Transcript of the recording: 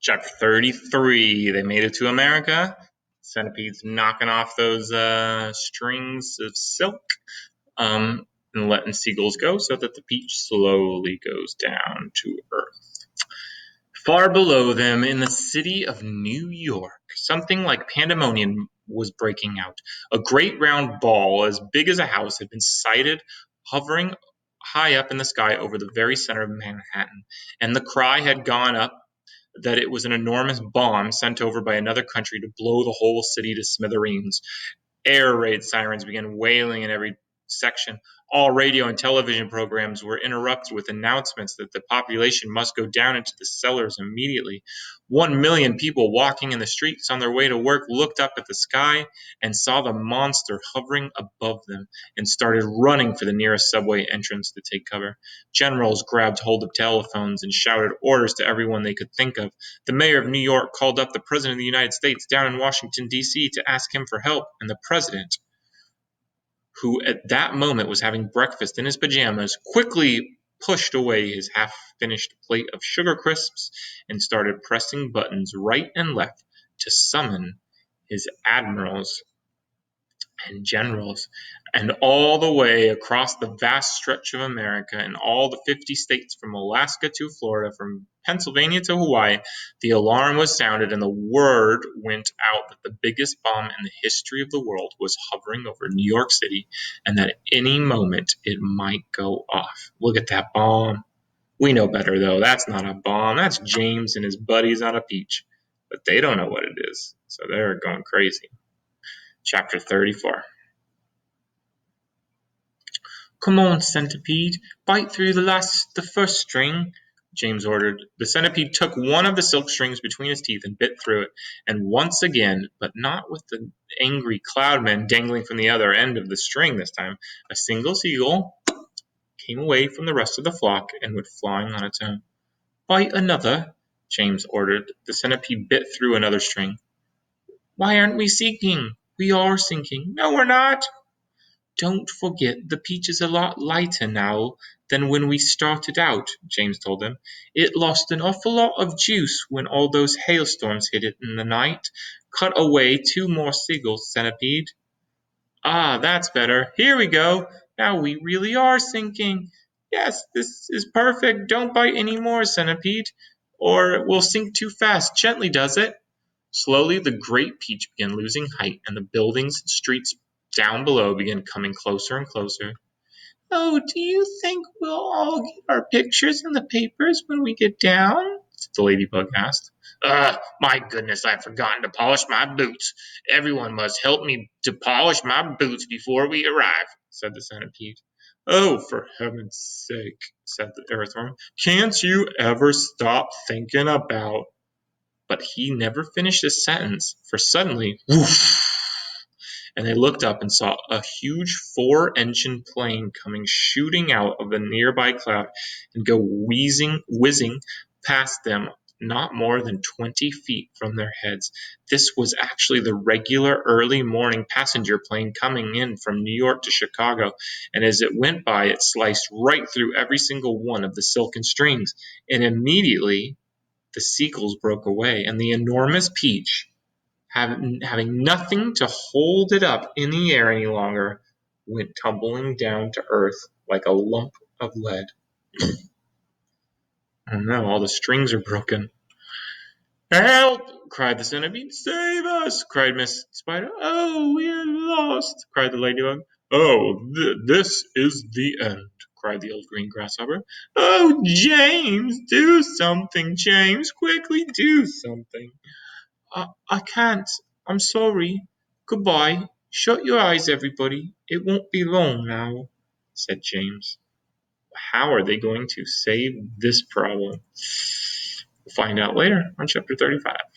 Chapter 33. They made it to America. Centipede's knocking off those strings of silk and letting seagulls go so that the peach slowly goes down to earth. Far below them, in the city of New York, something like pandemonium was breaking out. A great round ball, as big as a house, had been sighted hovering high up in the sky over the very center of Manhattan, and the cry had gone up that it was an enormous bomb sent over by another country to blow the whole city to smithereens. Air raid sirens began wailing in every section. All radio and television programs were interrupted with announcements that the population must go down into the cellars immediately. 1 million people walking in the streets on their way to work looked up at the sky and saw the monster hovering above them and started running for the nearest subway entrance to take cover. Generals grabbed hold of telephones and shouted orders to everyone they could think of. The mayor of New York called up the president of the United States down in Washington, D.C. to ask him for help, and the president, who at that moment was having breakfast in his pajamas, quickly pushed away his half-finished plate of Sugar Crisps and started pressing buttons right and left to summon his admirals and generals, and all the way across the vast stretch of America and all the 50 states from Alaska to Florida, from Pennsylvania to Hawaii, the alarm was sounded and the word went out that the biggest bomb in the history of the world was hovering over New York City and that at any moment it might go off. Look at that bomb. We know better, though. That's not a bomb. That's James and his buddies on a peach. But they don't know what it is, so they're going crazy. Chapter 34. Come on, Centipede, bite through the first string, James ordered. The centipede took one of the silk strings between his teeth and bit through it, and once again, but not with the angry cloudman dangling from the other end of the string this time, a single seagull came away from the rest of the flock and went flying on its own. Bite another, James ordered. The centipede bit through another string. Why aren't we sinking? We are sinking. No, we're not. Don't forget, the peach is a lot lighter now than when we started out, James told him. It lost an awful lot of juice when all those hailstorms hit it in the night. Cut away 2 more seagulls, Centipede. Ah, that's better. Here we go. Now we really are sinking. Yes, this is perfect. Don't bite any more, Centipede, or we'll sink too fast. Gently does it. Slowly the great peach began losing height, and the buildings and streets down below began coming closer and closer. Oh, do you think we'll all get our pictures in the papers when we get down? The ladybug asked. My goodness, I've forgotten to polish my boots. Everyone must help me to polish my boots before we arrive, said the centipede. Oh, for heaven's sake, said the earthworm. Can't you ever stop thinking about... But he never finished his sentence, for suddenly, whoosh, and they looked up and saw a huge 4-engine plane coming shooting out of a nearby cloud and go whizzing past them not more than 20 feet from their heads. This was actually the regular early morning passenger plane coming in from New York to Chicago, and as it went by, it sliced right through every single one of the silken strings, and immediately the seagulls broke away, and the enormous peach, having nothing to hold it up in the air any longer, went tumbling down to earth like a lump of lead. Oh no, all the strings are broken. Help! Cried the centipede. Save us! Cried Miss Spider. Oh, we're lost! Cried the ladybug. Oh, this is the end! Cried the old green grasshopper. Oh, James, do something, James! Quickly do something! I can't. I'm sorry. Goodbye. Shut your eyes, everybody. It won't be long now, said James. How are they going to save this problem? We'll find out later on Chapter 35.